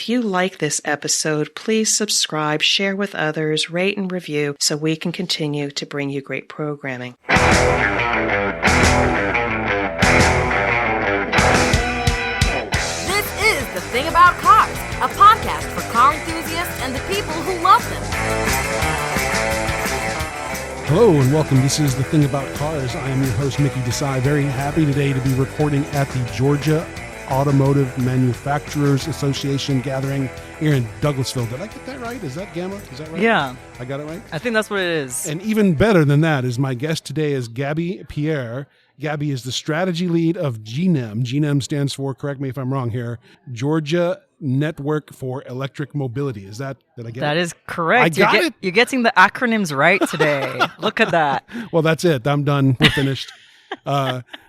If you like this episode, please subscribe, share with others, rate and review so we can continue to bring you great programming. This is The Thing About Cars, a podcast for car enthusiasts and the people who love them. Hello and welcome. This is The Thing About Cars. I am your host, Mickey Desai. Very happy today to be recording at the Georgia Automotive Manufacturers Association gathering here in Douglasville. Did I get that right? Is that GAMA? Is that right? Yeah. I got it right? I think that's what it is. And even better than that is my guest today is Gaby Pierre. Gaby is the strategy lead of GNEM. GNEM stands for, correct me if I'm wrong here, Georgia Network for Electric Mobility. Did I get it? That is correct. I got it. You're getting the acronyms right today. Look at that. Well, that's it. I'm done. We're finished.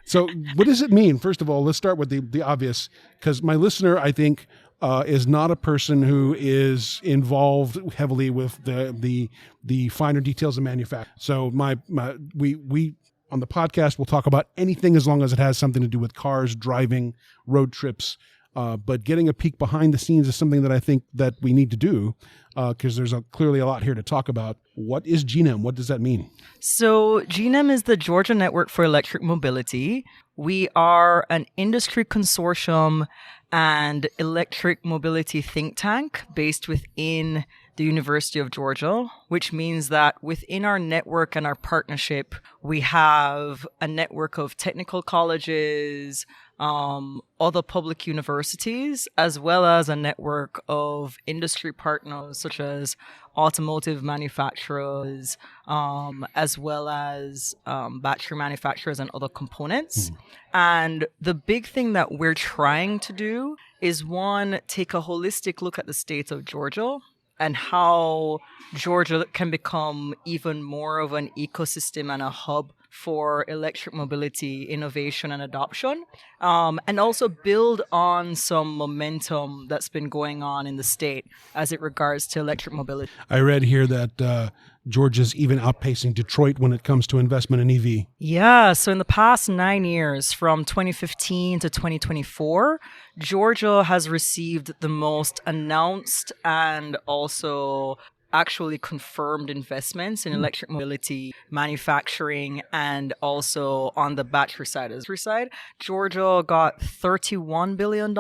So what does it mean? First of all, let's start with the obvious, because my listener, I think, is not a person who is involved heavily with the finer details of manufacturing. So we on the podcast, we'll talk about anything as long as it has something to do with cars, driving, road trips. But getting a peek behind the scenes is something that I think that we need to do because there's clearly a lot here to talk about. What is GNEM? What does that mean? So GNEM is the Georgia Network for Electric Mobility. We are an industry consortium and electric mobility think tank based within the University of Georgia, which means that within our network and our partnership, we have a network of technical colleges, other public universities, as well as a network of industry partners such as automotive manufacturers, as well as battery manufacturers and other components. And the big thing that we're trying to do is, one, take a holistic look at the state of Georgia and how Georgia can become even more of an ecosystem and a hub for electric mobility, innovation, and adoption, and also build on some momentum that's been going on in the state as it regards to electric mobility. I read here that Georgia's even outpacing Detroit when it comes to investment in EV. Yeah, so in the past 9 years, from 2015 to 2024, Georgia has received the most announced and also actually confirmed investments in electric mobility, manufacturing, and also on the battery side. Georgia got $31 billion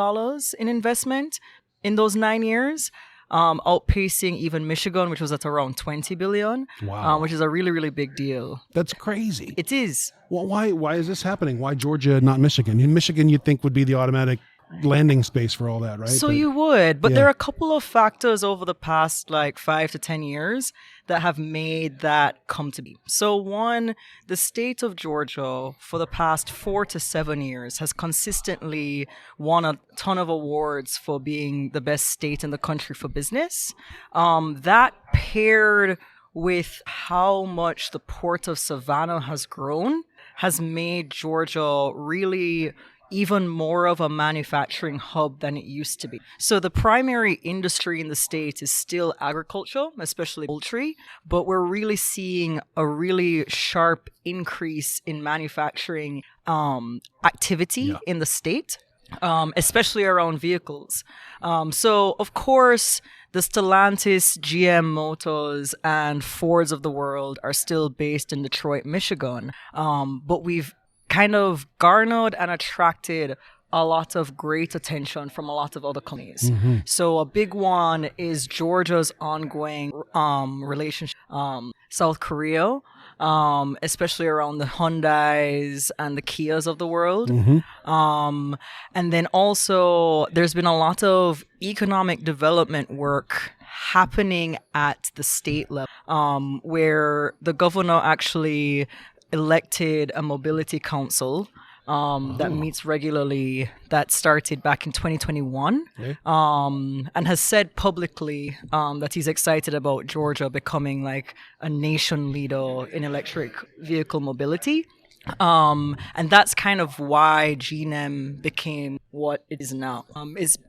in investment in those 9 years, outpacing even Michigan, which was at around $20 billion, wow. Which is a really, really big deal. That's crazy. It is. Well, why is this happening? Why Georgia, not Michigan? In Michigan, you'd think would be the automatic landing space for all that, right? So you would, but there are a couple of factors over the past 5 to 10 years that have made that come to be. So one, the state of Georgia for the past 4 to 7 years has consistently won a ton of awards for being the best state in the country for business. That paired with how much the port of Savannah has grown has made Georgia really even more of a manufacturing hub than it used to be. So the primary industry in the state is still agriculture, especially poultry, but we're really seeing a really sharp increase in manufacturing activity in the state, especially around vehicles. So of course, the Stellantis, GM Motors, and Fords of the world are still based in Detroit, Michigan, but we've kind of garnered and attracted a lot of great attention from a lot of other companies. So a big one is Georgia's ongoing relationship South Korea, especially around the Hyundais and the Kias of the world. And then also there's been a lot of economic development work happening at the state level, where the governor actually elected a mobility council that meets regularly, that started back in 2021, and has said publicly that he's excited about Georgia becoming a nation leader in electric vehicle mobility. And that's kind of why GNEM became what it is now.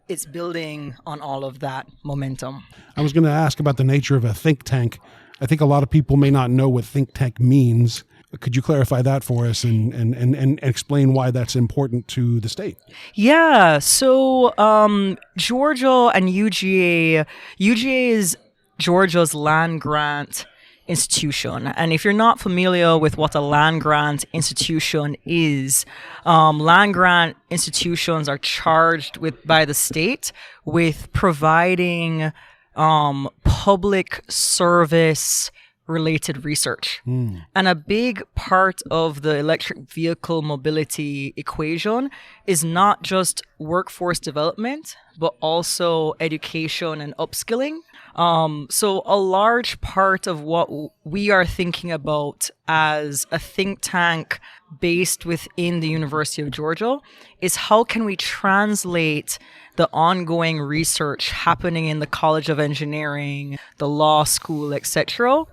It's building on all of that momentum. I was going to ask about the nature of a think tank. I think a lot of people may not know what think tank means. Could you clarify that for us and explain why that's important to the state? Yeah. So Georgia and UGA is Georgia's land grant institution. And if you're not familiar with what a land grant institution is, land grant institutions are charged by the state with providing public service related research. And a big part of the electric vehicle mobility equation is not just workforce development, but also education and upskilling. So a large part of what we are thinking about as a think tank based within the University of Georgia is how can we translate the ongoing research happening in the College of Engineering, the law school, etc.,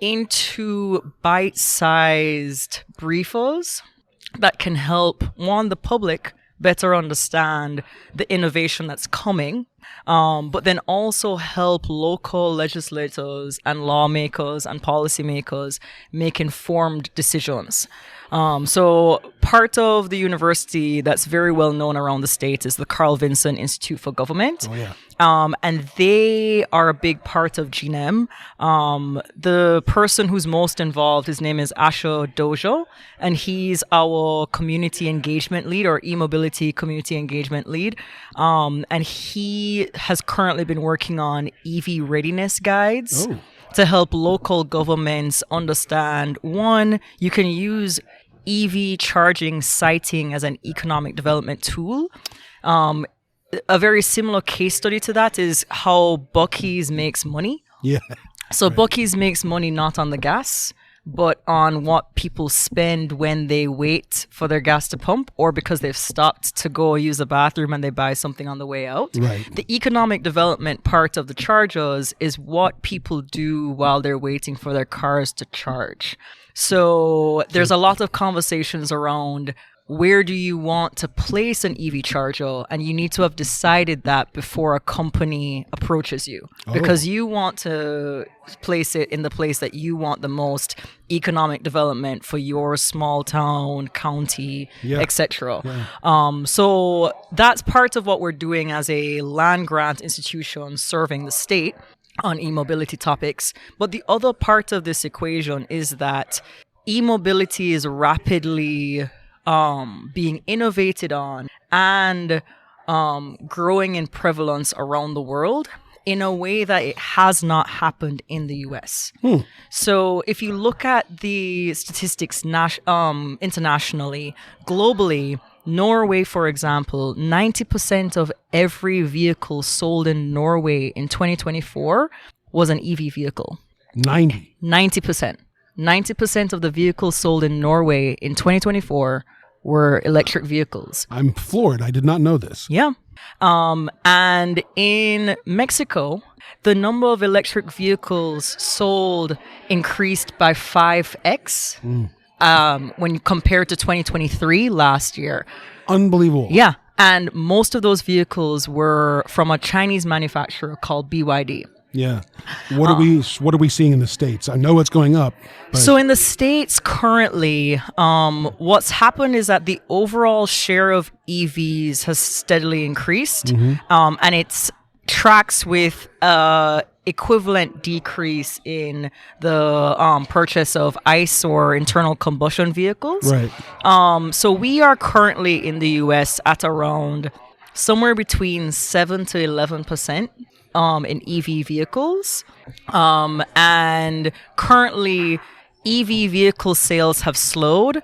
into bite-sized briefers that can help, one, the public better understand the innovation that's coming, but then also help local legislators and lawmakers and policymakers make informed decisions. So part of the university that's very well known around the state is the Carl Vinson Institute for Government. Oh, yeah. And they are a big part of GNEM. The person who's most involved, his name is Asho Dojo, and he's our community engagement lead or e-mobility community engagement lead. And he has currently been working on EV readiness guides to help local governments understand, one, you can use EV charging siting as an economic development tool. A very similar case study to that is how Buc-ee's makes money. Yeah. So Buc-ee's makes money not on the gas, but on what people spend when they wait for their gas to pump or because they've stopped to go use the bathroom and they buy something on the way out. Right. The economic development part of the chargers is what people do while they're waiting for their cars to charge. So there's a lot of conversations around where do you want to place an EV charger, and you need to have decided that before a company approaches you, because you want to place it in the place that you want the most economic development for your small town, county, etc. So that's part of what we're doing as a land grant institution serving the state on e-mobility topics. But the other part of this equation is that e-mobility is rapidly being innovated on and growing in prevalence around the world in a way that it has not happened in the US. So if you look at the statistics internationally, globally, Norway, for example, 90% of every vehicle sold in Norway in 2024 was an EV vehicle. 90%. 90% of the vehicles sold in Norway in 2024 were electric vehicles. I'm floored. I did not know this. Yeah. And in Mexico, the number of electric vehicles sold increased by 5x when compared to 2023 last year. Unbelievable. Yeah. And most of those vehicles were from a Chinese manufacturer called BYD. Yeah. What are we seeing in the States? I know it's going up. But so in the States currently, what's happened is that the overall share of EVs has steadily increased, and it tracks with equivalent decrease in the purchase of ICE or internal combustion vehicles. Right. So we are currently in the US at around somewhere between 7 to 11%. In EV vehicles. And currently, EV vehicle sales have slowed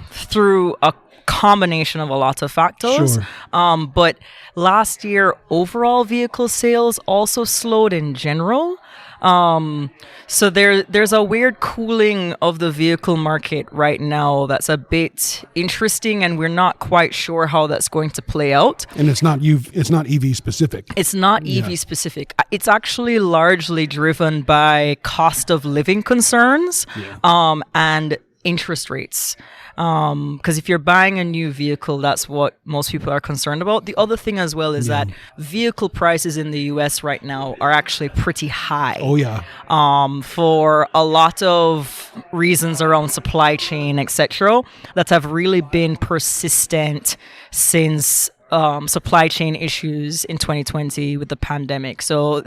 through a combination of a lot of factors. Sure. But last year, overall vehicle sales also slowed in general. So there's a weird cooling of the vehicle market right now that's a bit interesting, and we're not quite sure how that's going to play out. And it's not EV specific. It's not EV specific. It's actually largely driven by cost of living concerns, and interest rates. Because if you're buying a new vehicle, that's what most people are concerned about. The other thing as well is that vehicle prices in the US right now are actually pretty high. Oh, yeah. For a lot of reasons around supply chain, etc., that have really been persistent since supply chain issues in 2020 with the pandemic. So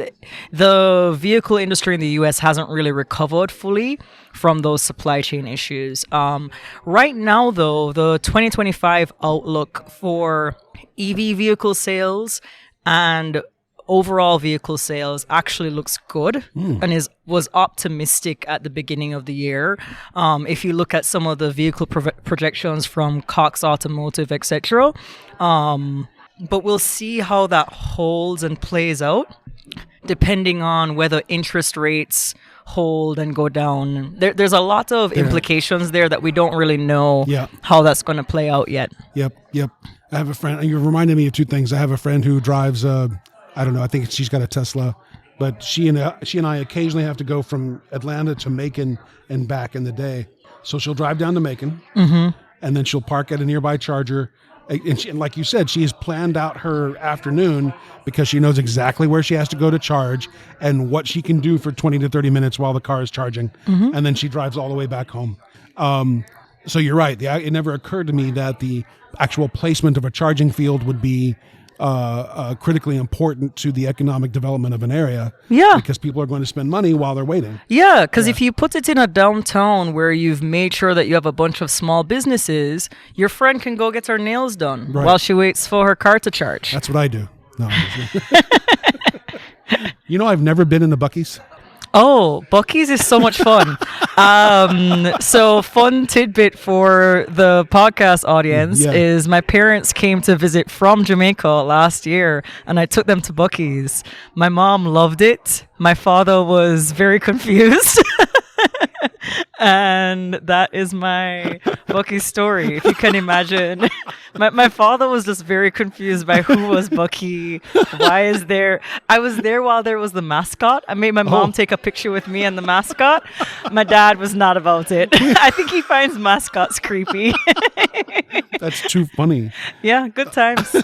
the vehicle industry in the US hasn't really recovered fully from those supply chain issues. Right now, though, the 2025 outlook for EV vehicle sales and overall vehicle sales actually looks good and was optimistic at the beginning of the year. If you look at some of the vehicle projections from Cox Automotive, etc. But we'll see how that holds and plays out, depending on whether interest rates hold and go down. There's a lot of implications there that we don't really know how that's going to play out yet. Yep. I have a friend. You reminded me of two things. I have a friend who drives I don't know. I think she's got a Tesla, but she and I occasionally have to go from Atlanta to Macon and back in the day. So she'll drive down to Macon, and then she'll park at a nearby charger. And like you said, she has planned out her afternoon because she knows exactly where she has to go to charge and what she can do for 20 to 30 minutes while the car is charging. And then she drives all the way back home. So you're right. It never occurred to me that the actual placement of a charging field would be critically important to the economic development of an area. Yeah. Because people are going to spend money while they're waiting. Yeah, because if you put it in a downtown where you've made sure that you have a bunch of small businesses, your friend can go get her nails done while she waits for her car to charge. That's what I do. No. You know, I've never been in the Buc-ee's. Oh, Buc-ee's is so much fun. So fun tidbit for the podcast audience is my parents came to visit from Jamaica last year and I took them to Buc-ee's. My mom loved it. My father was very confused. And that is my Buc-ee's story, if you can imagine. My father was just very confused by who was Buc-ee. Why is there... I was there while there was the mascot. I made my mom take a picture with me and the mascot. My dad was not about it. I think he finds mascots creepy. That's too funny. Yeah, good times.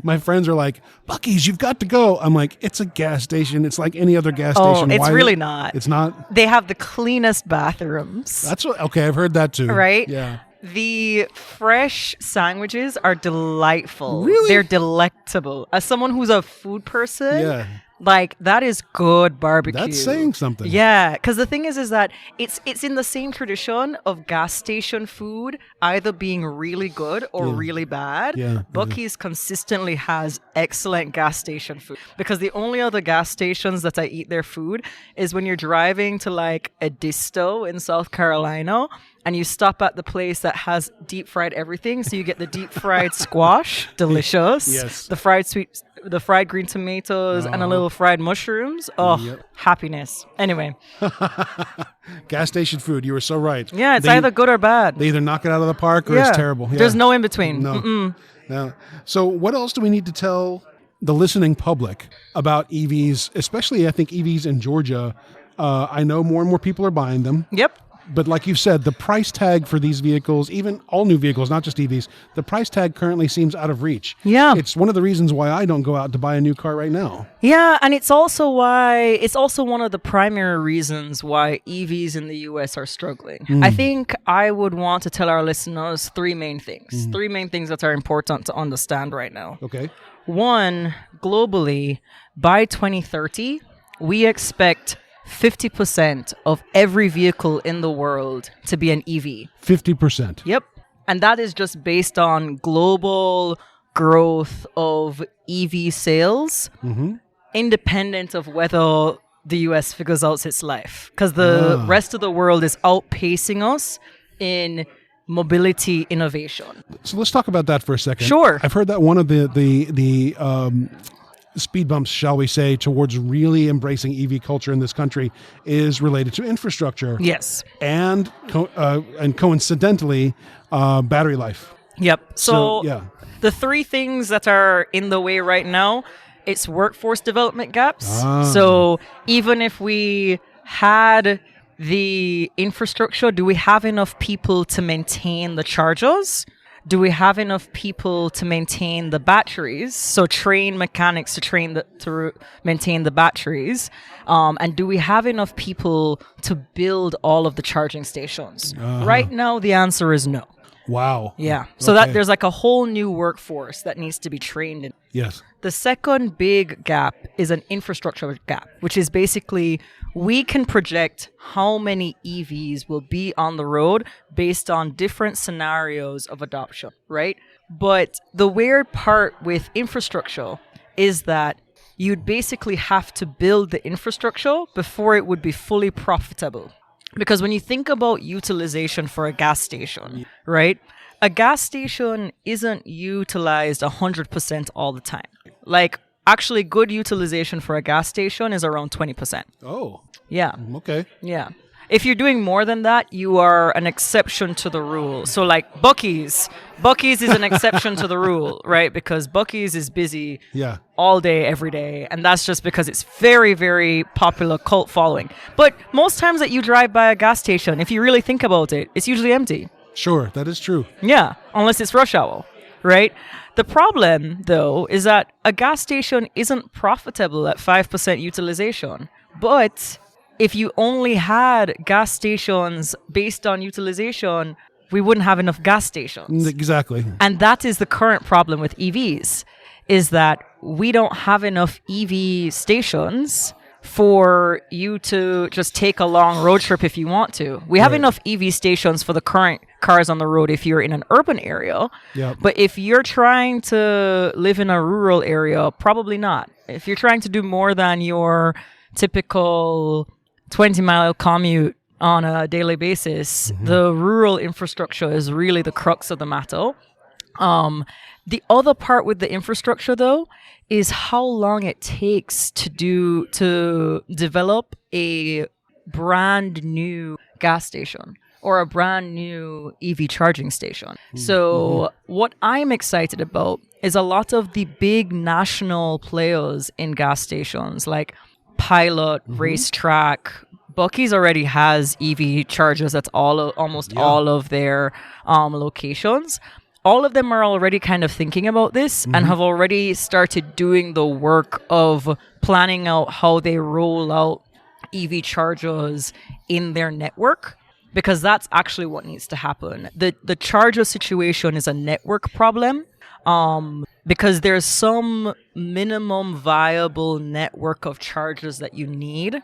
My friends are like, Buc-ee's, you've got to go. I'm like, it's a gas station. It's like any other gas station. Oh, it's really not. It's not? They have the cleanest bathrooms. That's what. Okay, I've heard that too. Right? Yeah. The fresh sandwiches are delightful. Really? They're delectable. As someone who's a food person, like that is good barbecue. That's saying something. Yeah, because the thing is that it's in the same tradition of gas station food either being really good or really bad. Yeah. Buc-ee's consistently has excellent gas station food because the only other gas stations that I eat their food is when you're driving to like Edisto in South Carolina and you stop at the place that has deep fried everything. So you get the deep fried squash, delicious. Yes. The fried green tomatoes and a little fried mushrooms. Oh, happiness. Anyway. Gas station food. You were so right. Yeah, it's either good or bad. They either knock it out of the park or it's terrible. Yeah. There's no in between. No. So what else do we need to tell the listening public about EVs, especially I think EVs in Georgia? I know more and more people are buying them. Yep. But like you said, the price tag for these vehicles, even all new vehicles, not just EVs, the price tag currently seems out of reach. Yeah. It's one of the reasons why I don't go out to buy a new car right now. Yeah, and it's also one of the primary reasons why EVs in the US are struggling. I think I would want to tell our listeners three main things. Three main things that are important to understand right now. Okay. One, globally, by 2030, we expect 50% of every vehicle in the world to be an EV. 50%. Yep. And that is just based on global growth of EV sales, independent of whether the US figures out its life. Because the rest of the world is outpacing us in mobility innovation. So let's talk about that for a second. Sure. I've heard that one of the speed bumps, shall we say, towards really embracing EV culture in this country is related to infrastructure. Yes. And coincidentally, battery life. Yep. So the three things that are in the way right now, it's workforce development gaps. So even if we had the infrastructure. Do we have enough people to maintain the chargers? Do we have enough people to maintain the batteries? So train mechanics to maintain the batteries. And do we have enough people to build all of the charging stations? Right now, the answer is no. Wow. Yeah. So that there's like a whole new workforce that needs to be trained in. Yes. The second big gap is an infrastructure gap, which is basically we can project how many EVs will be on the road based on different scenarios of adoption, right? But the weird part with infrastructure is that you'd basically have to build the infrastructure before it would be fully profitable. Because when you think about utilization for a gas station, right? A gas station isn't utilized 100% all the time. Like, actually, good utilization for a gas station is around 20%. Oh. Yeah. Okay. Yeah. If you're doing more than that, you are an exception to the rule. So like Buc-ee's is an exception to the rule, right? Because Buc-ee's is busy all day, every day. And that's just because it's very, very popular cult following. But most times that you drive by a gas station, if you really think about it, it's usually empty. Sure, that is true. Yeah, unless it's rush hour, right? The problem, though, is that a gas station isn't profitable at 5% utilization. But if you only had gas stations based on utilization, we wouldn't have enough gas stations. Exactly. And that is the current problem with EVs, is that we don't have enough EV stations for you to just take a long road trip if you want to. We have enough EV stations for the current cars on the road if you're in an urban area. Yep. But if you're trying to live in a rural area, probably not. If you're trying to do more than your typical 20-mile commute on a daily basis, the rural infrastructure is really the crux of the matter. The other part with the infrastructure, though, is how long it takes to develop a brand new gas station or a brand new EV charging station. So what I'm excited about is a lot of the big national players in gas stations like Pilot, Racetrack. Buc-ee's already has EV chargers. That's almost all of their locations. All of them are already kind of thinking about this and have already started doing the work of planning out how they roll out EV chargers in their network, because that's actually what needs to happen. The charger situation is a network problem, because there's some minimum viable network of chargers that you need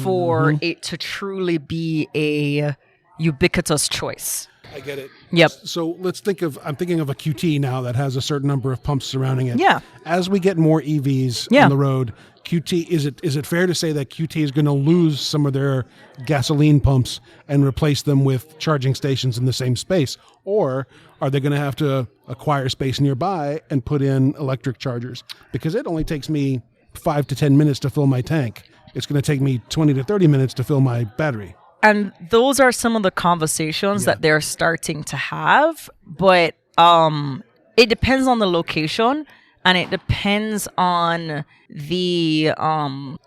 for it to truly be a ubiquitous choice. I get it. Yep. So I'm thinking of a QT now that has a certain number of pumps surrounding it. Yeah. As we get more EVs on the road, QT, is it fair to say that QT is going to lose some of their gasoline pumps and replace them with charging stations in the same space? Or are they going to have to acquire space nearby and put in electric chargers? Because it only takes me 5 to 10 minutes to fill my tank. It's going to take me 20 to 30 minutes to fill my battery. And those are some of the conversations that they're starting to have. But it depends on the location, and it depends on the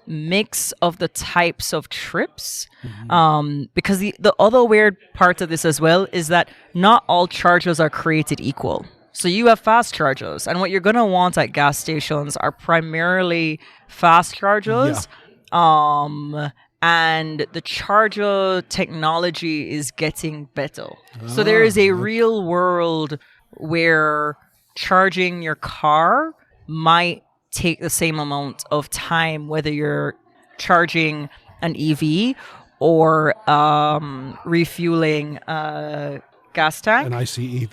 mix of the types of trips. Because the other weird part of this as well is that not all chargers are created equal. So you have fast chargers, and what you're going to want at gas stations are primarily fast chargers. And the charger technology is getting better. So there is a real world where charging your car might take the same amount of time, whether you're charging an EV or refueling a gas tank. An ICE,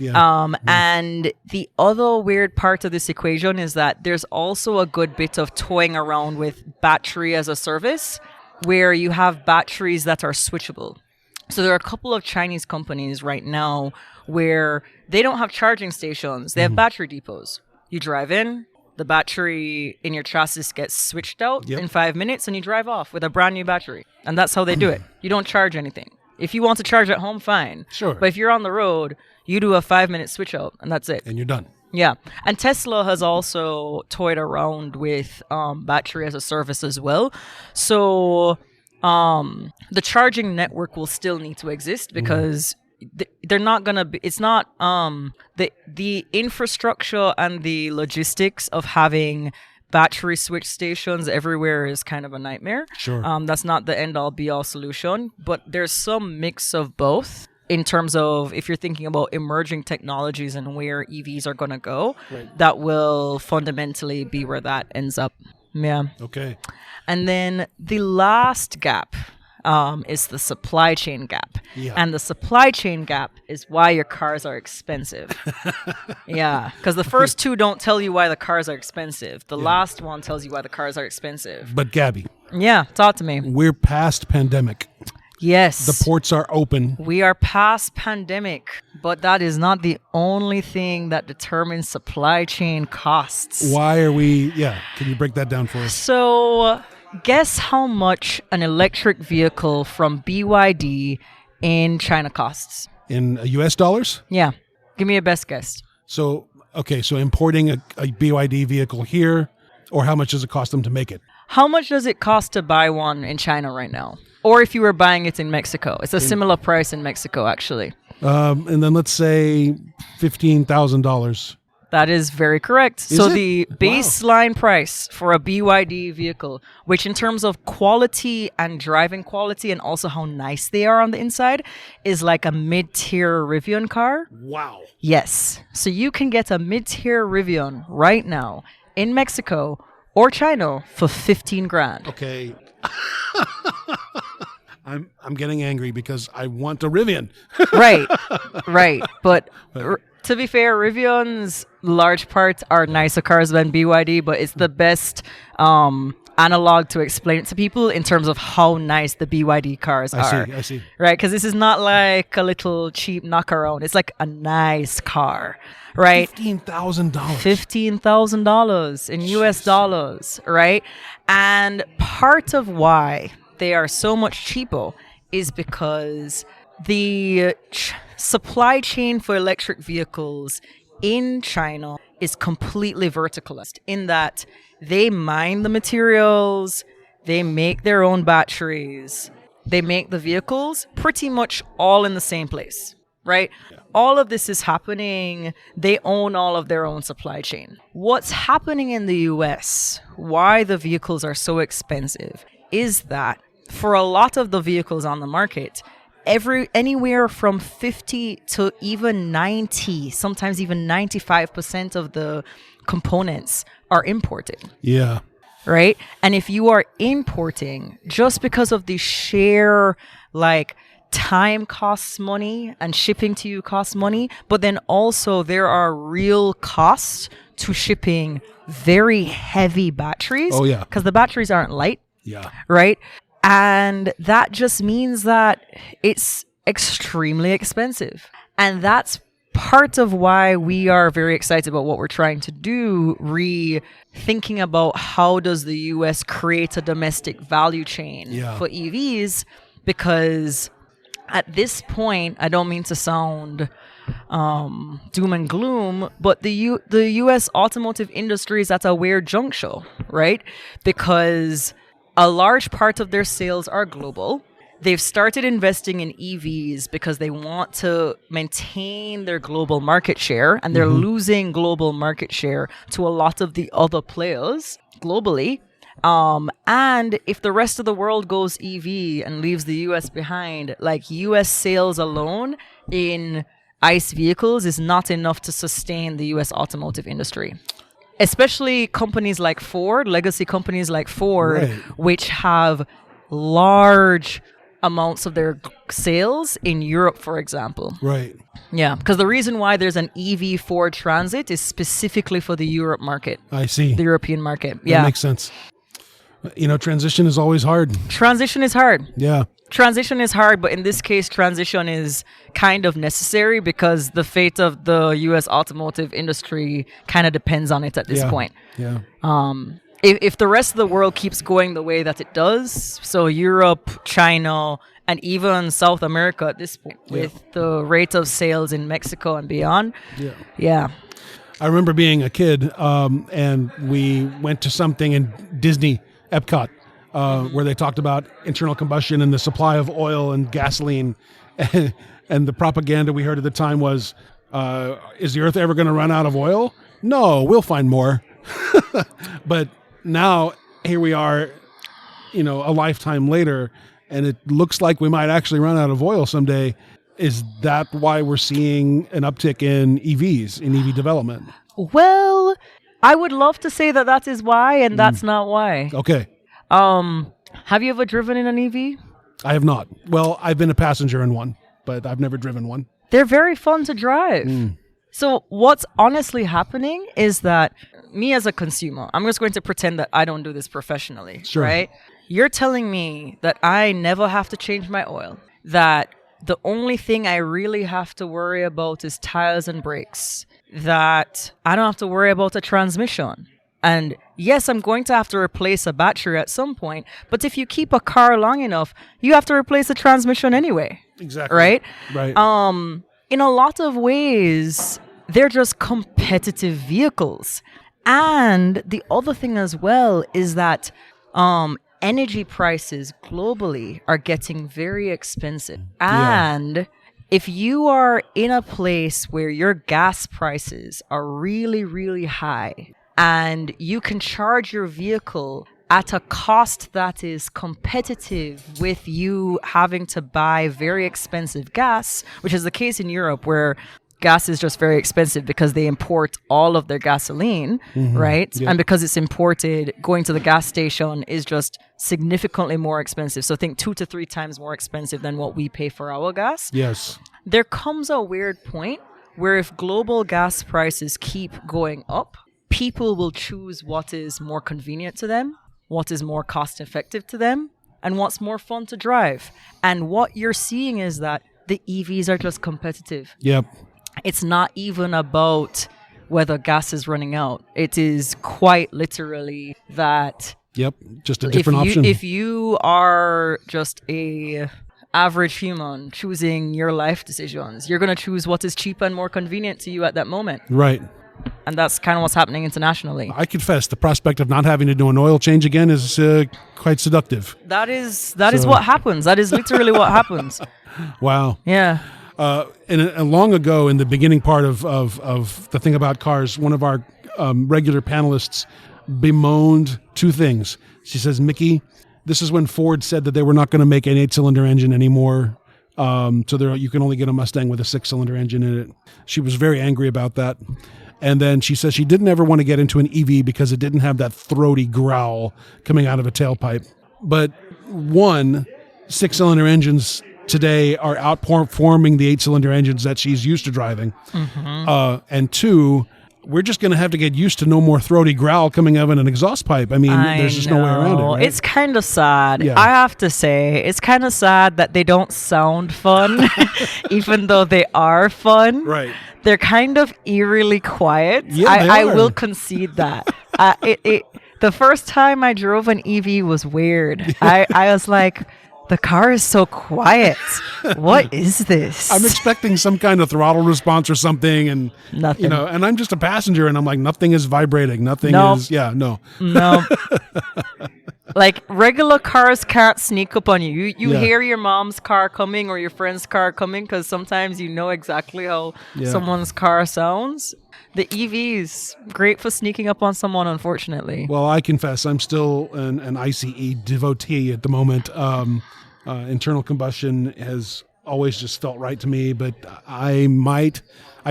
And the other weird part of this equation is that there's also a good bit of toying around with battery as a service, where you have batteries that are switchable. So there are a couple of Chinese companies right now where they don't have charging stations. They have battery depots. You drive in, the battery in your chassis gets switched out in 5 minutes, and you drive off with a brand new battery. And that's how they do it. You don't charge anything. If you want to charge at home, fine. Sure. But if you're on the road, you do a 5-minute switch out, and that's it. And you're done. Yeah. And Tesla has also toyed around with battery as a service as well. So the charging network will still need to exist because they're not gonna be. It's not the infrastructure and the logistics of having battery switch stations everywhere is kind of a nightmare. Sure. That's not the end all be all solution, but there's some mix of both in terms of if you're thinking about emerging technologies and where EVs are going to go, that will fundamentally be where that ends up. Yeah. Okay. And then the last gap is the supply chain gap. Yeah. And the supply chain gap is why your cars are expensive. Yeah. Because the first two don't tell you why the cars are expensive. The last one tells you why the cars are expensive. But Gaby. Yeah. Talk to me. We're past pandemic. Yes. The ports are open. We are past pandemic, but that is not the only thing that determines supply chain costs. Why are we... Yeah. Can you break that down for us? So... guess how much an electric vehicle from BYD in China costs? In US dollars? Yeah. Give me a best guess. So, okay, so importing a BYD vehicle here, or how much does it cost them to make it? How much does it cost to buy one in China right now? Or if you were buying it in Mexico? It's a similar price in Mexico, actually. And then let's say $15,000. That is very correct. Is so it? the baseline price for a BYD vehicle, which in terms of quality and driving quality and also how nice they are on the inside, is like a mid-tier Rivian car. Wow. Yes. So you can get a mid-tier Rivian right now in Mexico or China for 15 grand. Okay. I'm getting angry because I want a Rivian. Right. But to be fair, Rivian's large parts are nicer cars than BYD, but it's the best analog to explain it to people in terms of how nice the BYD cars are. I see. Right? Because this is not like a little cheap knockaround. It's like a nice car. Right? $15,000. $15,000 in US dollars, right? And part of why they are so much cheaper is because the supply chain for electric vehicles in China is completely verticalized in that they mine the materials, they make their own batteries, they make the vehicles pretty much all in the same place. Right? Yeah. All of this is happening. They own all of their own supply chain. What's happening in the US, why the vehicles are so expensive, is that for a lot of the vehicles on the market, anywhere from 50 to even 90, sometimes even 95% of the components are imported. Yeah. Right? And if you are importing, just because of the sheer, time costs money and shipping to you costs money, but then also there are real costs to shipping very heavy batteries. Oh, yeah. Because the batteries aren't light. Yeah. Right? And that just means that it's extremely expensive. And that's part of why we are very excited about what we're trying to do, thinking about how does the US create a domestic value chain for EVs, because at this point, I don't mean to sound doom and gloom, but the U.S. automotive industry is at a weird juncture, right? Because a large part of their sales are global. They've started investing in EVs because they want to maintain their global market share, and they're losing global market share to a lot of the other players globally. And if the rest of the world goes EV and leaves the US behind, US sales alone in ICE vehicles is not enough to sustain the US automotive industry. Especially companies like Ford, legacy companies like Ford, which have large amounts of their sales in Europe, for example. Right. Yeah, because the reason why there's an EV Ford Transit is specifically for the Europe market. I see. The European market. That makes sense. Transition is always hard. Transition is hard. Yeah. Transition is hard, but in this case, transition is kind of necessary because the fate of the U.S. automotive industry kind of depends on it at this point. Yeah. If the rest of the world keeps going the way that it does, so Europe, China, and even South America at this point, with the rate of sales in Mexico and beyond. Yeah. I remember being a kid, and we went to something in Disney, Epcot, where they talked about internal combustion and the supply of oil and gasoline. And the propaganda we heard at the time was, is the Earth ever going to run out of oil? No, we'll find more. But now here we are, a lifetime later, and it looks like we might actually run out of oil someday. Is that why we're seeing an uptick in EVs, in EV development? Well, I would love to say that is why, and that's not why. Okay. Have you ever driven in an EV? I have not. Well, I've been a passenger in one, but I've never driven one. They're very fun to drive. So what's honestly happening is that me as a consumer, I'm just going to pretend that I don't do this professionally, Sure. right? You're telling me that I never have to change my oil, that the only thing I really have to worry about is tires and brakes, that I don't have to worry about a transmission. And yes, I'm going to have to replace a battery at some point, but if you keep a car long enough, you have to replace the transmission anyway. Exactly. Right? Right. In a lot of ways, they're just competitive vehicles. And the other thing as well is that energy prices globally are getting very expensive. And if you are in a place where your gas prices are really, really high and you can charge your vehicle at a cost that is competitive with you having to buy very expensive gas, which is the case in Europe where gas is just very expensive because they import all of their gasoline, right? Yeah. And because it's imported, going to the gas station is just significantly more expensive. So I think 2 to 3 times more expensive than what we pay for our gas. Yes. There comes a weird point where if global gas prices keep going up, people will choose what is more convenient to them, what is more cost effective to them, and what's more fun to drive. And what you're seeing is that the EVs are just competitive. Yep. It's not even about whether gas is running out. It is quite literally that Yep. Just a different option. if you are just a average human choosing your life decisions, you're going to choose what is cheaper and more convenient to you at that moment. Right. And that's kind of what's happening internationally. I confess, the prospect of not having to do an oil change again is quite seductive. That is what happens. That is literally what happens. Wow. Yeah. And long ago, in the beginning part of the thing about cars, one of our regular panelists bemoaned 2 things. She says, Mickey, this is when Ford said that they were not going to make an 8-cylinder engine anymore. So you can only get a Mustang with a 6-cylinder engine in it. She was very angry about that. And then she says she didn't ever want to get into an EV because it didn't have that throaty growl coming out of a tailpipe. But 6-cylinder engines today are outperforming the 8-cylinder engines that she's used to driving. And 2, we're just going to have to get used to no more throaty growl coming out of an exhaust pipe. I mean, there's just no way around it, right? It's kind of sad. Yeah. I have to say, it's kind of sad that they don't sound fun, even though they are fun. Right. They're kind of eerily quiet. Yeah, I they are. will concede that. The first time I drove an EV was weird. I was like, the car is so quiet. What is this? I'm expecting some kind of throttle response or something, and Nothing. and I'm just a passenger, and I'm like, nothing is vibrating. Nothing Nope. is. Yeah, no. No. Like regular cars can't sneak up on you. You Yeah. hear your mom's car coming or your friend's car coming because sometimes you know exactly how someone's car sounds. The EVs, great for sneaking up on someone, unfortunately. Well, I confess, I'm still an ICE devotee at the moment. Internal combustion has always just felt right to me, but I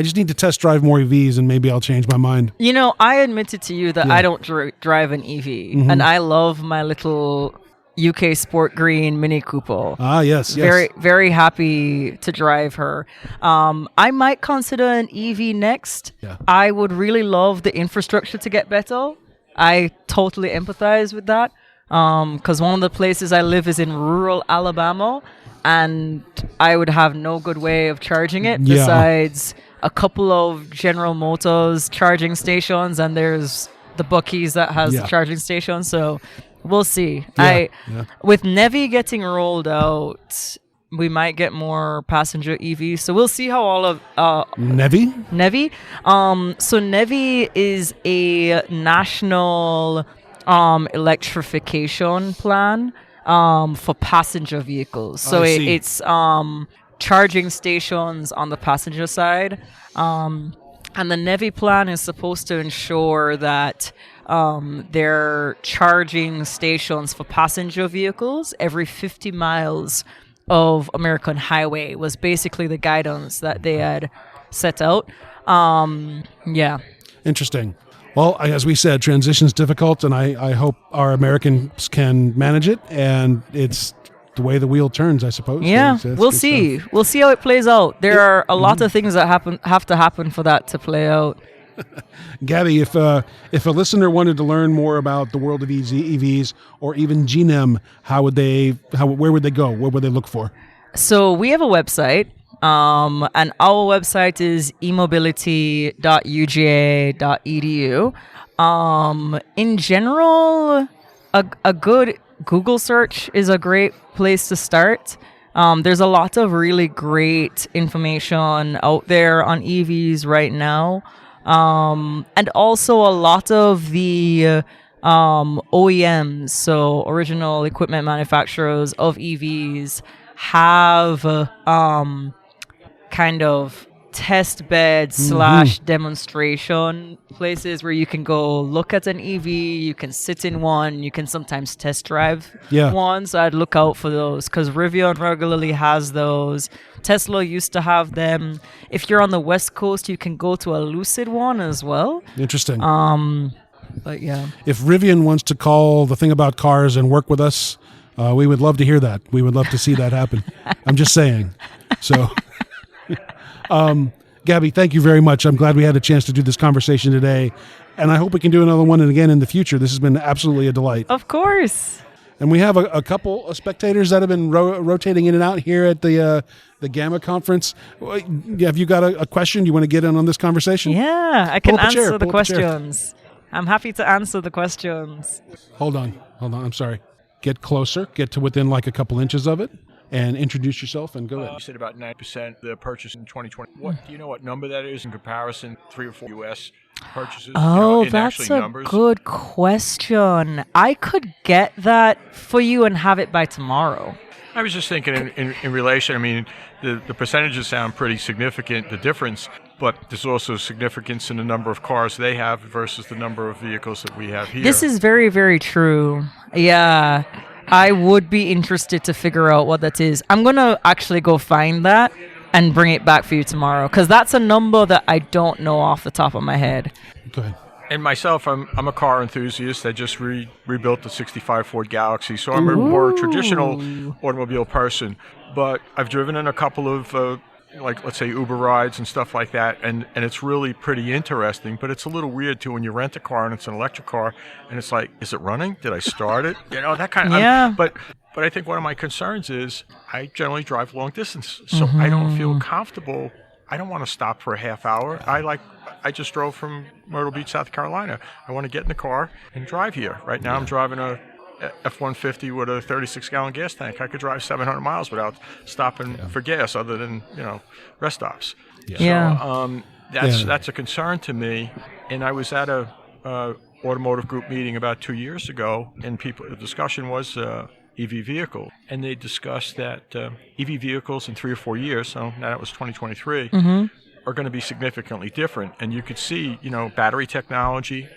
just need to test drive more EVs and maybe I'll change my mind. You know, I admitted to you that I don't drive an EV, and I love my little UK Sport Green Mini Cooper. Ah, yes. Very, very happy to drive her. I might consider an EV next. Yeah. I would really love the infrastructure to get better. I totally empathize with that. Because one of the places I live is in rural Alabama, and I would have no good way of charging it besides a couple of General Motors charging stations, and there's the Buc-ee's that has the charging station. So we'll see. With Nevi getting rolled out, we might get more passenger EVs. So we'll see how all of Nevi? So Nevi is a national electrification plan for passenger vehicles. So it's charging stations on the passenger side. And the NEVI plan is supposed to ensure that there are charging stations for passenger vehicles every 50 miles of American highway was basically the guidance that they had set out. Interesting. Well, as we said, transition's difficult, and I hope our Americans can manage it, and it's the way the wheel turns, I suppose. Yeah, we'll see. We'll see how it plays out. There are a lot of things that have to happen for that to play out. Gaby, if a listener wanted to learn more about the world of EVs or even GNEM, where would they go? What would they look for? So we have a website, and our website is emobility.uga.edu. In general, a good Google search is a great place to start. There's a lot of really great information out there on EVs right now. And also a lot of the OEMs, so original equipment manufacturers of EVs, have kind of test beds / demonstration places where you can go look at an EV, you can sit in one, you can sometimes test drive one. So I'd look out for those because Rivian regularly has those. Tesla used to have them. If you're on the West Coast, you can go to a Lucid one as well. Interesting. But yeah. If Rivian wants to call the thing about cars and work with us, we would love to hear that. We would love to see that happen. I'm just saying. So, Gaby, thank you very much. I'm glad we had a chance to do this conversation today, and I hope we can do another one and again in the future. This has been absolutely a delight. Of course. And we have a couple of spectators that have been rotating in and out here at the GAMA conference. Have you got a question? You want to get in on this conversation? Yeah, I can answer the questions. I'm happy to answer the questions. Hold on. I'm sorry. Get closer. Get to within like a couple inches of it. And introduce yourself and go ahead. You said about 9% the purchase in 2020. Do you know what number that is in comparison? 3 or 4 U.S. purchases? Oh, that's a good question. I could get that for you and have it by tomorrow. I was just thinking in relation. I mean, the percentages sound pretty significant, the difference, but there's also significance in the number of cars they have versus the number of vehicles that we have here. This is very, very true. Yeah. I would be interested to figure out what that is. I'm going to actually go find that and bring it back for you tomorrow because that's a number that I don't know off the top of my head. Go ahead. And myself, I'm a car enthusiast. I just rebuilt the 65 Ford Galaxy, so I'm a more traditional automobile person. But I've driven in a couple of like, let's say, Uber rides and stuff like that, and it's really pretty interesting, but it's a little weird, too, when you rent a car and it's an electric car, and it's like, is it running? Did I start it? That kind of... Yeah. But I think one of my concerns is I generally drive long distance, so I don't feel comfortable. I don't want to stop for a half hour. I just drove from Myrtle Beach, South Carolina. I want to get in the car and drive here. Right now I'm driving a F-150 with a 36-gallon gas tank. I could drive 700 miles without stopping for gas other than, rest stops. Yeah. So that's a concern to me. And I was at a automotive group meeting about 2 years ago, and the discussion was EV vehicle. And they discussed that EV vehicles in 3 or 4 years, so now that was 2023, are going to be significantly different. And you could see, battery technology,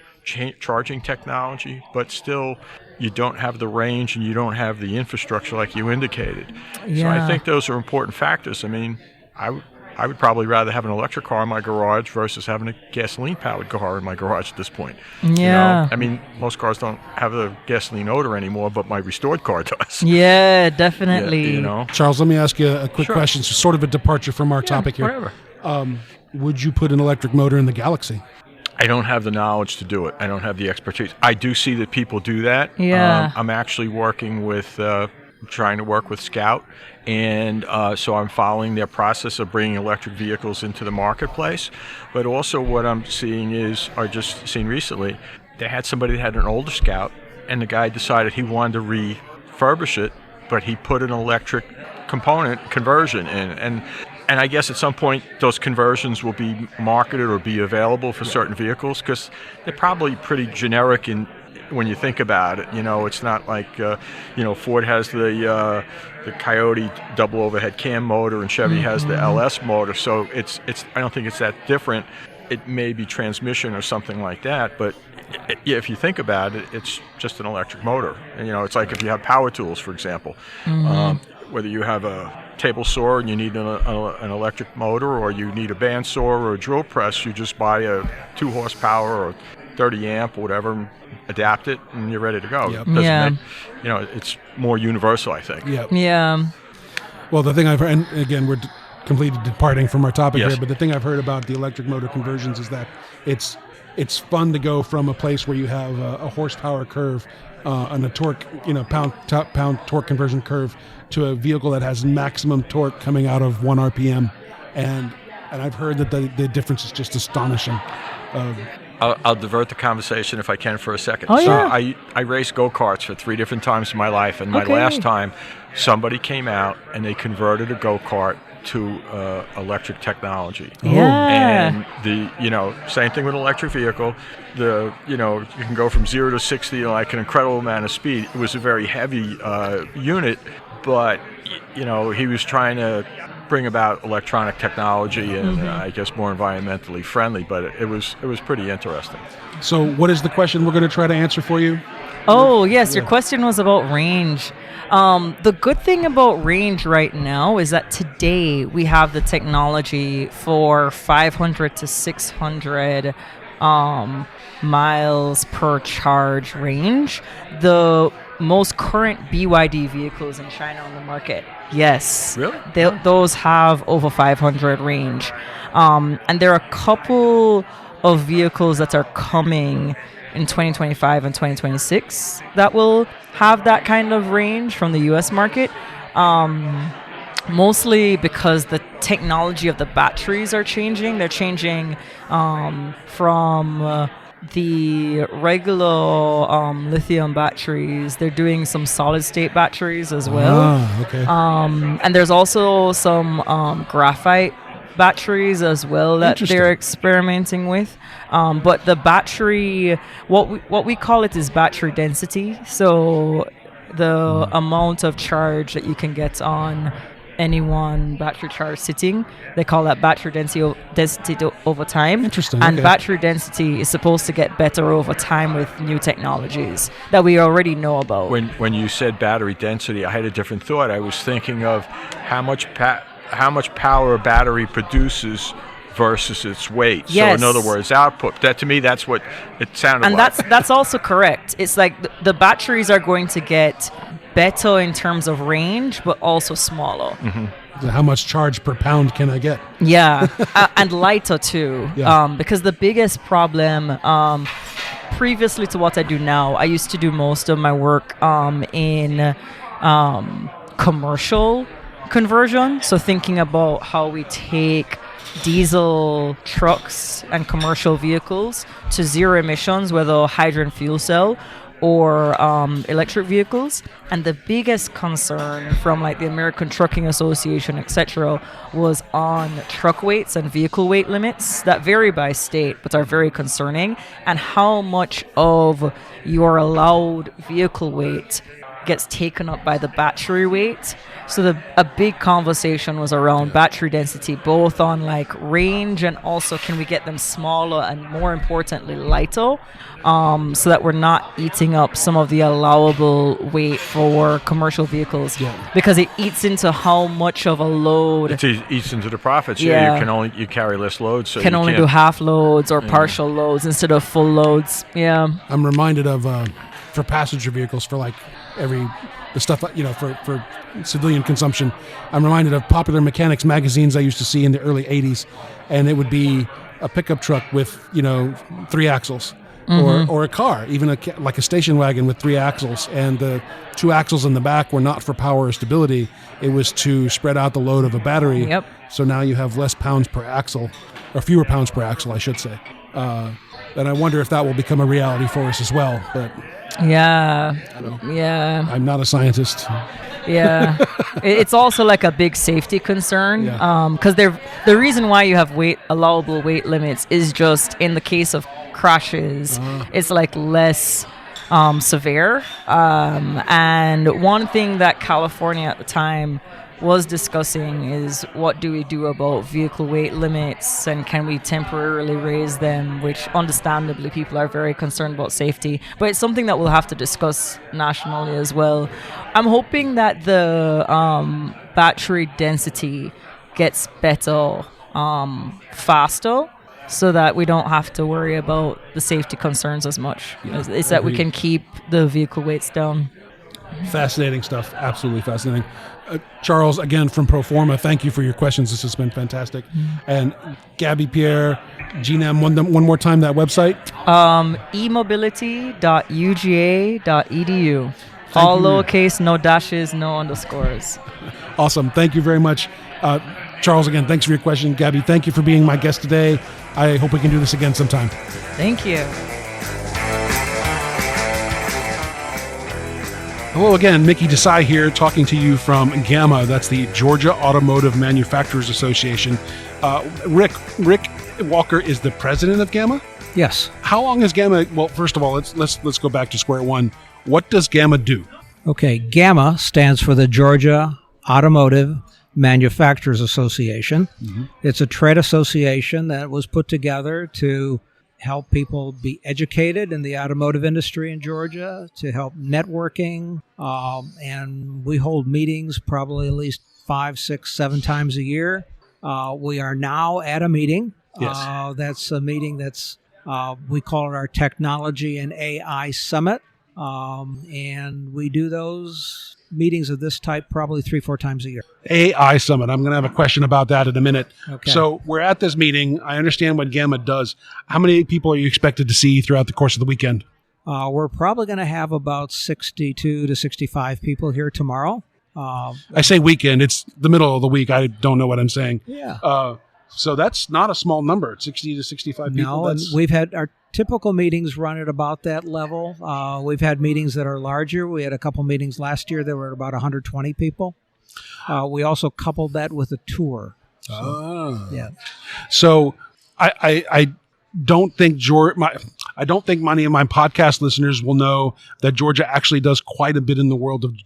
charging technology, but still you don't have the range and you don't have the infrastructure like you indicated. Yeah. So I think those are important factors. I mean, I would probably rather have an electric car in my garage versus having a gasoline-powered car in my garage at this point. Yeah. I mean, most cars don't have the gasoline odor anymore, but my restored car does. Yeah, definitely. Yeah, Charles, let me ask you a quick question. It's sort of a departure from our topic here. Whatever. Would you put an electric motor in the Galaxy? I don't have the knowledge to do it. I don't have the expertise. I do see that people do that. Yeah. I'm actually working with, trying to work with Scout, and so I'm following their process of bringing electric vehicles into the marketplace. But also what I'm seeing just seen recently, they had somebody that had an older Scout, and the guy decided he wanted to refurbish it, but he put an electric component conversion in. And I guess at some point those conversions will be marketed or be available for certain vehicles because they're probably pretty generic in when you think about it. It's not like Ford has the Coyote double overhead cam motor and Chevy has the LS motor. So it's I don't think it's that different. It may be transmission or something like that, but if you think about it, it's just an electric motor. And, it's like if you have power tools, for example, whether you have a table saw and you need an electric motor, or you need a bandsaw or a drill press, you just buy a 2 horsepower or 30 amp or whatever, adapt it, and you're ready to go. Yep. It's more universal, I think. Yep. Yeah. Well, the thing I've heard, and again, we're completely departing from our topic Yes. here, but the thing I've heard about the electric motor conversions is that it's fun to go from a place where you have a horsepower curve and a torque, pound torque conversion curve, to a vehicle that has maximum torque coming out of 1 RPM, and I've heard that the difference is just astonishing. I'll divert the conversation if I can for a second. Oh, So yeah. I raced go-karts for 3 different times in my life, and my Okay. last time, somebody came out and they converted a go-kart to electric technology. Yeah. And same thing with an electric vehicle. You can go from 0 to 60 like an incredible amount of speed. It was a very heavy unit, but he was trying to bring about electronic technology and I guess more environmentally friendly, but it was pretty interesting. So what is the question we're going to try to answer for you? Oh, yes. Your question was about range. The good thing about range right now is that today we have the technology for 500 to 600 miles per charge range. The most current BYD vehicles in China on the market, yes. Really? Those have over 500 range. And there are a couple of vehicles that are coming in 2025 and 2026 that will have that kind of range from the US market. Mostly because the technology of the batteries are changing. They're changing from the regular lithium batteries. They're doing some solid state batteries as well. Okay. And there's also some graphite batteries as well that Interesting. they're experimenting with. But the battery, what we call it is battery density. So the amount of charge that you can get on any one battery charge sitting, they call that battery density over time. Interesting. And Okay. battery density is supposed to get better over time with new technologies that we already know about. When you said battery density, I had a different thought. I was thinking of how much power a battery produces versus its weight. Yes. So in other words, output. That to me, that's what it sounded And like. that's also correct. It's like the batteries are going to get better in terms of range, but also smaller. How much charge per pound can I get? Yeah, and lighter too. Yeah. Because the biggest problem, previously to what I do now, I used to do most of my work in commercial conversion. So thinking about how we take diesel trucks and commercial vehicles to zero emissions, whether hydrogen fuel cell or electric vehicles. And the biggest concern from like the American Trucking Association, etc., was on truck weights and vehicle weight limits that vary by state but are very concerning, and how much of your allowed vehicle weight gets taken up by the battery weight. So a big conversation was around battery density, both on like range and also can we get them smaller and more importantly lighter, so that we're not eating up some of the allowable weight for commercial vehicles, because it eats into how much of a load. It eats into the profits. Yeah. You carry less loads, so Can you only can't- do half loads or partial loads instead of full loads. Yeah. I'm reminded of for passenger vehicles, for like the stuff for civilian consumption. I'm reminded of Popular Mechanics magazines I used to see in the early '80s, and it would be a pickup truck with 3 axles, or a car, even like a station wagon with 3 axles, and the 2 axles in the back were not for power or stability. It was to spread out the load of a battery. Yep. So now you have less pounds per axle, or fewer pounds per axle, I should say. And I wonder if that will become a reality for us as well. But Yeah. Yeah. I'm not a scientist. Yeah. It's also like a big safety concern, Yeah. because the reason why you have allowable weight limits is just in the case of crashes, it's like less severe. And one thing that California at the time was discussing is what do we do about vehicle weight limits, and can we temporarily raise them, which understandably people are very concerned about safety, but it's something that we'll have to discuss nationally as well. I'm hoping that the battery density gets better faster, so that we don't have to worry about the safety concerns as much. It's that we can keep the vehicle weights down. Fascinating stuff. Absolutely fascinating. Charles, again, from Proforma, thank you for your questions. This has been fantastic. And Gaby Pierre, GNEM, one more time, that website? emobility.uga.edu. All lowercase, no dashes, no underscores. Awesome. Thank you very much. Charles, again, thanks for your question. Gaby, thank you for being my guest today. I hope we can do this again sometime. Thank you. Hello again, Mickey Desai here, talking to you from GAMA. That's the Georgia Automotive Manufacturers Association. Rick Walker is the president of GAMA? Yes. How long has GAMA? Well, first of all, let's go back to square one. What does GAMA do? Okay, GAMA stands for the Georgia Automotive Manufacturers Association. Mm-hmm. It's a trade association that was put together to help people be educated in the automotive industry in Georgia, to help networking, and we hold meetings probably at least 5, 6, 7 times a year. We are now at a meeting. Yes. That's a meeting that's, we call it our Technology and AI Summit, and we do those meetings of this type probably 3-4 times a year. AI Summit. I'm going to have a question about that in a minute. Okay. So we're at this meeting. I understand what GAMA does. How many people are you expected to see throughout the course of the weekend? We're probably going to have about 62 to 65 people here tomorrow. I say weekend. It's the middle of the week. I don't know what I'm saying. Yeah. So that's not a small number, 60 to 65 people. No, and we've had our typical meetings run at about that level. We've had meetings that are larger. We had a couple meetings last year that were about 120 people. We also coupled that with a tour. Yeah. So I don't think I don't think many of my podcast listeners will know that Georgia actually does quite a bit in the world of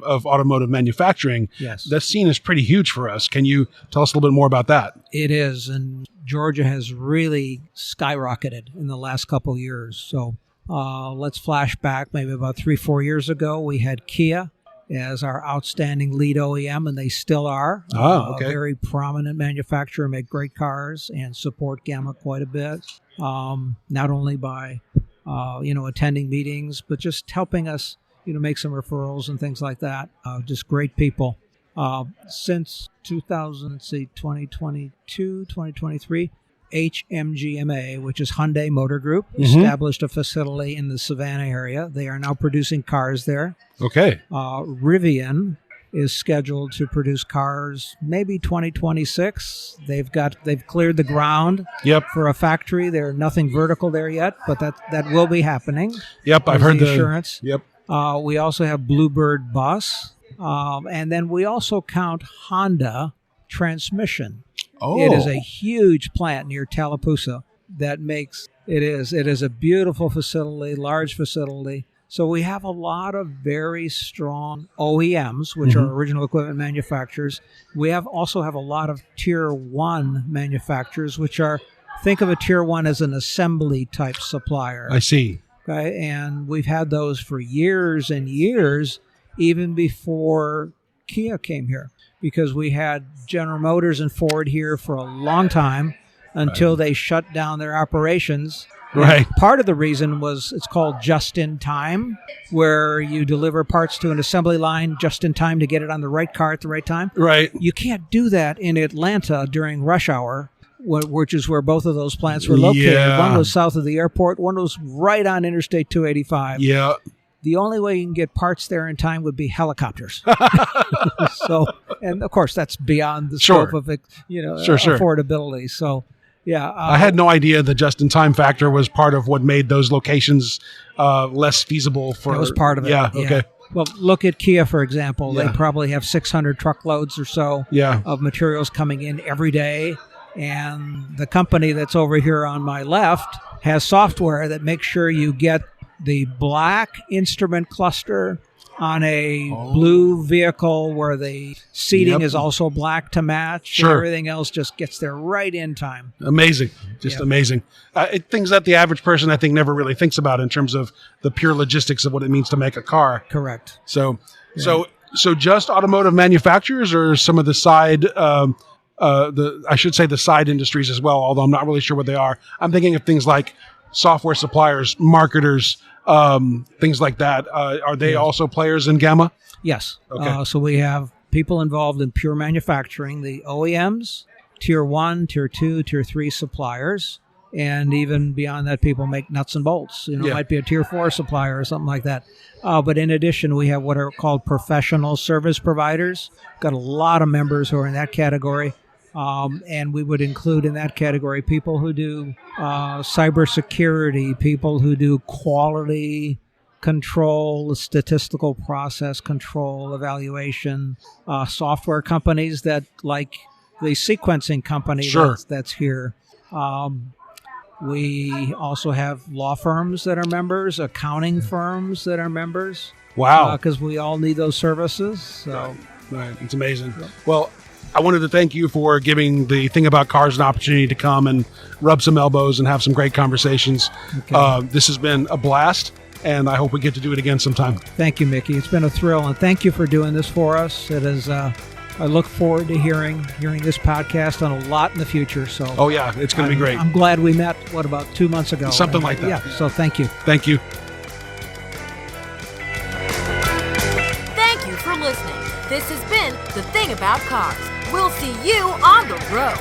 of automotive manufacturing. Yes. That scene is pretty huge for us. Can you tell us a little bit more about that? It is, and Georgia has really skyrocketed in the last couple of years. So let's flash back maybe about 3-4 years ago. We had Kia as our outstanding lead OEM, and they still are. Okay. A very prominent manufacturer, make great cars, and support GAMA quite a bit. Not only by attending meetings, but just helping us make some referrals and things like that. Just great people. Since 2022, 2023, HMGMA, which is Hyundai Motor Group, established a facility in the Savannah area. They are now producing cars there. Okay. Rivian is scheduled to produce cars maybe 2026. They've cleared the ground for a factory. There's nothing vertical there yet, but that will be happening. Yep, I've heard the assurance. Yep. We also have Bluebird Bus, and then we also count Honda Transmission. Oh. It is a huge plant near Tallapoosa that makes it is a beautiful facility, large facility. So we have a lot of very strong OEMs, which are original equipment manufacturers. We also have a lot of Tier 1 manufacturers, which are, think of a Tier 1 as an assembly type supplier. I see. Okay, and we've had those for years and years, even before Kia came here, because we had General Motors and Ford here for a long time until they shut down their operations. Right. And part of the reason was it's called just-in-time, where you deliver parts to an assembly line just in time to get it on the right car at the right time. Right. You can't do that in Atlanta during rush hour, which is where both of those plants were located. Yeah. One was south of the airport. One was right on Interstate 285. Yeah. The only way you can get parts there in time would be helicopters. So, and of course, that's beyond the scope of affordability. So, yeah. I had no idea the just-in-time factor was part of what made those locations less feasible for. That was part of it. Yeah. Okay. Well, look at Kia, for example. Yeah. They probably have 600 truckloads or so of materials coming in every day. And the company that's over here on my left has software that makes sure you get the black instrument cluster on a blue vehicle where the seating is also black to match. Sure. And everything else just gets there right in time. Amazing. Just amazing. Things that the average person, I think, never really thinks about in terms of the pure logistics of what it means to make a car. Correct. So just automotive manufacturers, or some of the side, the side industries as well, although I'm not really sure what they are. I'm thinking of things like software suppliers, marketers, things like that. Are they also players in GAMA? Yes. Okay. So we have people involved in pure manufacturing, the OEMs, Tier 1, Tier 2, Tier 3 suppliers, and even beyond that, people make nuts and bolts. It might be a Tier 4 supplier or something like that. But in addition, we have what are called professional service providers. Got a lot of members who are in that category. And we would include in that category people who do cybersecurity, people who do quality control, statistical process control, evaluation, software companies that, like the sequencing company that's here. We also have law firms that are members, accounting firms that are members. Wow. Because we all need those services. So. Right. It's amazing. Yeah. Well, I wanted to thank you for giving the Thing About Cars an opportunity to come and rub some elbows and have some great conversations. Okay. This has been a blast, and I hope we get to do it again sometime. Thank you, Mickey. It's been a thrill, and thank you for doing this for us. It is. I look forward to hearing this podcast on a lot in the future. So. Oh yeah, it's going to be great. I'm glad we met. About 2 months ago? Something like that. Yeah. So thank you. Thank you. Thank you for listening. This has been The Thing About Cars. We'll see you on the road.